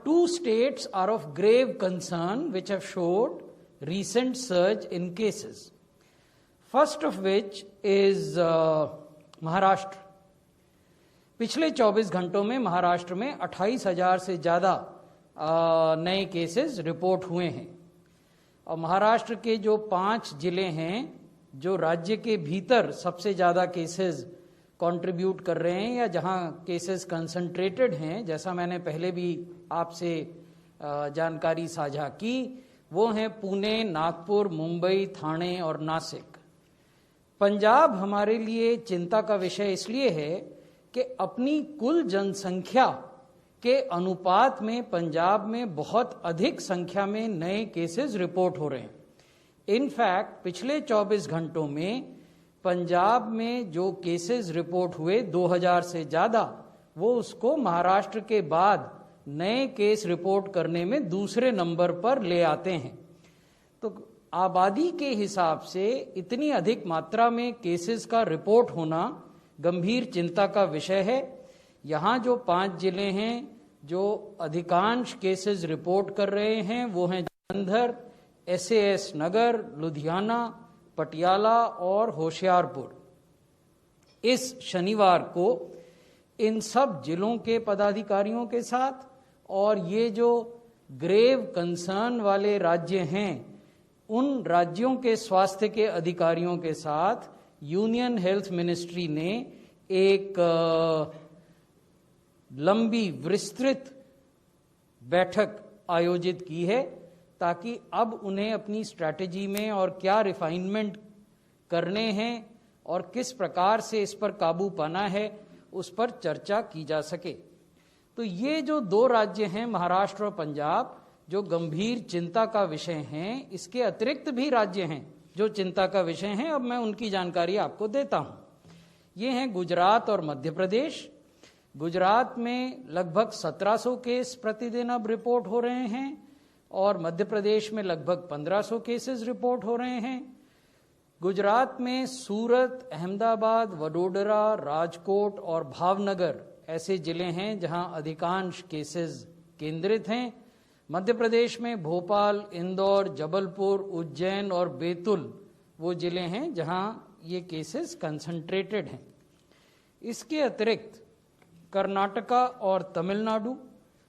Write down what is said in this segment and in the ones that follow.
two states are of grave concern which have showed recent surge in cases. First of which is Maharashtra. पिछले 24 घंटों में महाराष्ट्र में 28,000 से ज़्यादा नए केसेस रिपोर्ट हुए हैं। और महाराष्ट्र के जो 5 जिले हैं जो राज्य के भीतर सबसे ज़्यादा केसेस कंट्रीब्यूट कर रहे हैं या जहां केसेस कंसंट्रेटेड हैं, जैसा मैंने पहले भी आपसे जानकारी साझा की, वो हैं पुणे, नागपुर, मुंबई, ठाणे और नासिक। पंजाब हमारे लिए चिंता का विषय इसलिए है कि अपनी कुल जनसंख्या के अनुपात में पंजाब में बहुत अधिक संख्या में नए केसेस रिपोर्ट हो रहे हैं। इनफैक्ट पिछले 24 घंटों में पंजाब में जो केसेस रिपोर्ट हुए 2000 से ज़्यादा, वो उसको महाराष्ट्र के बाद नए केस रिपोर्ट करने में दूसरे नंबर पर ले आते हैं। तो आबादी के हिसाब से इतनी अधिक मात्रा में केसेस का रिपोर्ट होना गंभीर चिंता का विषय है। यहाँ जो 5 जिले हैं जो अधिकांश केसेस रिपोर्ट कर रहे हैं वो हैं जलंधर, SAS नगर, लुधियाना, पटियाला और होशियारपुर। इस शनिवार को इन सब जिलों के पदाधिकारियों के साथ और ये जो ग्रेव कंसर्न वाले राज्य हैं उन राज्यों के स्वास्थ्य के अधिकारियों के साथ यूनियन हेल्थ मिनिस्ट्री ने एक लंबी विस्तृत बैठक आयोजित की है ताकि अब उन्हें अपनी स्ट्रैटेजी में और क्या रिफाइनमेंट करने हैं और किस प्रकार से इस पर काबू पाना है उस पर चर्चा की जा सके। तो ये जो 2 राज्य हैं महाराष्ट्र और पंजाब जो गंभीर चिंता का विषय हैं, इसके अतिरिक्त भी राज्य हैं जो चिंता का विषय हैं। अब मैं उनकी जानकारी आपको देता हूं। ये हैं गुजरात और मध्य प्रदेश। गुजरात में लगभग 1700 केस प्रतिदिन अब रिपोर्ट हो रहे हैं और मध्य प्रदेश में लगभग 1500 केसेस रिपोर्ट हो रहे हैं। गुजरात में सूरत, अहमदाबाद, वडोदरा, राजकोट और भावनगर ऐसे जिले हैं जहां अधिकांश केसेस केंद्रित हैं। मध्य प्रदेश में भोपाल, इंदौर, जबलपुर, उज्जैन और बैतूल वो जिले हैं जहां ये केसेस कंसंट्रेटेड हैं। इसके अतिरिक्त कर्नाटका और तमिलनाडु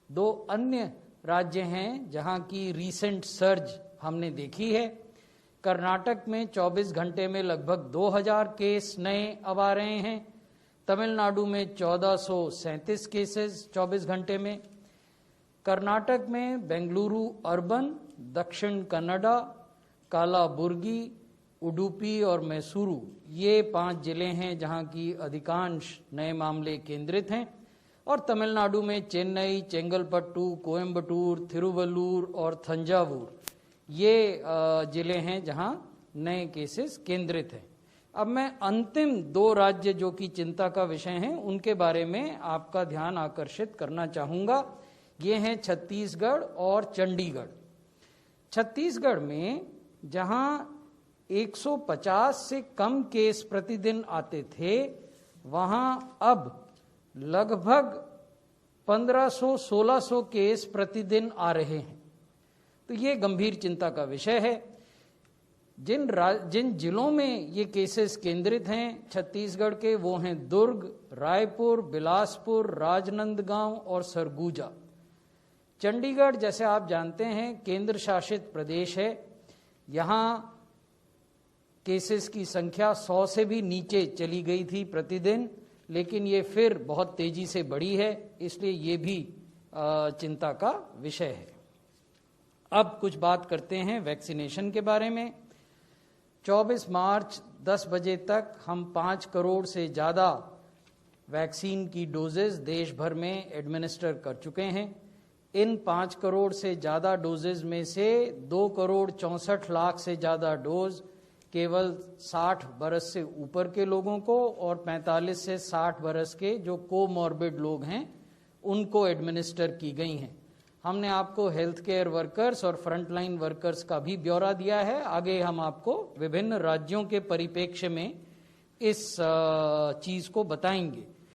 2 अन्य राज्य हैं जहां की रीसेंट सर्ज हमने देखी है। कर्नाटक में 24 घंटे में लगभग 2000 केस नए अब आ रहे हैं। तमिलनाडु में 1437 केसेस 24 घंटे में। कर्नाटक में बेंगलुरु अर्बन, दक्षिण कन्नड़ा, कालाबुर्गी, उडुपी और मैसूरू ये 5 जिले हैं जहां की अधिकांश नए मामले केंद्रित हैं। और तमिलनाडु में चेन्नई, चेंगलपट्टू, कोयम्बटूर, थिरुवल्लूर और थंजावुर ये जिले हैं जहां नए केसेस केंद्रित हैं। अब मैं अंतिम 2 राज्य जो कि चिंता का विषय हैं उनके बारे में आपका ध्यान आकर्षित करना चाहूँगा। ये हैं छत्तीसगढ़ और चंडीगढ़। छत्तीसगढ़ में जहां 150 से कम केस प्रतिदिन आते थे वहां अब लगभग 1500-1600 केस प्रतिदिन आ रहे हैं। तो ये गंभीर चिंता का विषय है। जिन जिलों में ये केसेस केंद्रित हैं छत्तीसगढ़ के वो हैं दुर्ग, रायपुर, बिलासपुर, राजनांदगांव और सरगुजा। चंडीगढ़ जैसे आप जानते हैं केंद्र शासित प्रदेश है। यहाँ केसेस की संख्या 100 से भी नीचे चली गई थी प्रतिदिन, लेकिन ये फिर बहुत तेजी से बढ़ी है, इसलिए ये भी चिंता का विषय है। अब कुछ बात करते हैं वैक्सीनेशन के बारे में। 24 मार्च 10 बजे तक हम 5 करोड़ से ज़्यादा वैक्सीन की डोजेज देश भर में एडमिनिस्टर कर चुके हैं। इन 5 करोड़ से ज़्यादा डोजेज में से 2 करोड़ 64 लाख से ज़्यादा डोज केवल 60 बरस से ऊपर के लोगों को और 45 से 60 बरस के जो कोमॉर्बिड लोग हैं उनको एडमिनिस्टर की गई हैं। हमने आपको हेल्थ केयर वर्कर्स और फ्रंटलाइन वर्कर्स का भी ब्यौरा दिया है। आगे हम आपको विभिन्न राज्यों के परिप्रेक्ष्य में इस चीज़ को बताएंगे।